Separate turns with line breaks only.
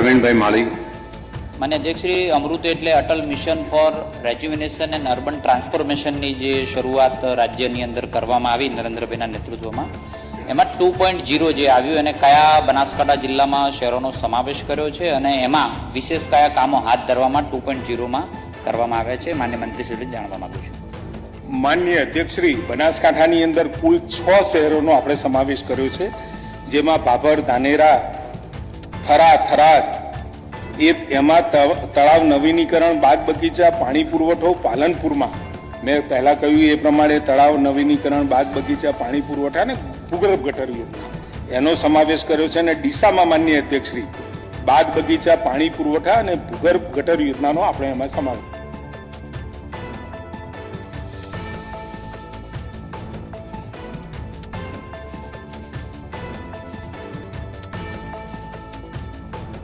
પ્રવીણભાઈ માળી.
માન્ય અધ્યક્ષશ્રી, અમૃત એટલે Atal mission for rejuvenation and urban ટ્રાન્સફોર્મેશનની જે શરૂઆત રાજ્યની અંદર કરવામાં આવી નરેન્દ્રભાઈના નેતૃત્વમાં, એમાં 2.0 જે આવ્યું એને કયા બનાસકાંઠા જિલ્લામાં શહેરોનો સમાવેશ કર્યો છે અને એમાં વિશેષ કયા કામો હાથ ધરવામાં 2.0માં કરવામાં આવ્યા છે, માન્ય મંત્રીશ્રીને જાણવા માંગુ છું.
માનનીય અધ્યક્ષશ્રી, બનાસકાંઠાની અંદર કુલ 6 શહેરોનો આપણે સમાવેશ કર્યો છે, જેમાં ભાભર, ધાનેરા, થરાદ, એમાં તળાવ નવીનીકરણ, બાગ બગીચા, પાણી પુરવઠો પાલનપુરમાં મેં પહેલાં કહ્યું એ પ્રમાણે તળાવ નવીનીકરણ, બાગ બગીચા, પાણી પુરવઠા અને ભૂગર્ભ ગટર યોજના એનો સમાવેશ કર્યો છે. અને ડીસામાં માનનીય અધ્યક્ષશ્રી બાગ બગીચા, પાણી પુરવઠા અને ભૂગર્ભ ગટર યોજનાનો આપણે એમાં સમાવેશ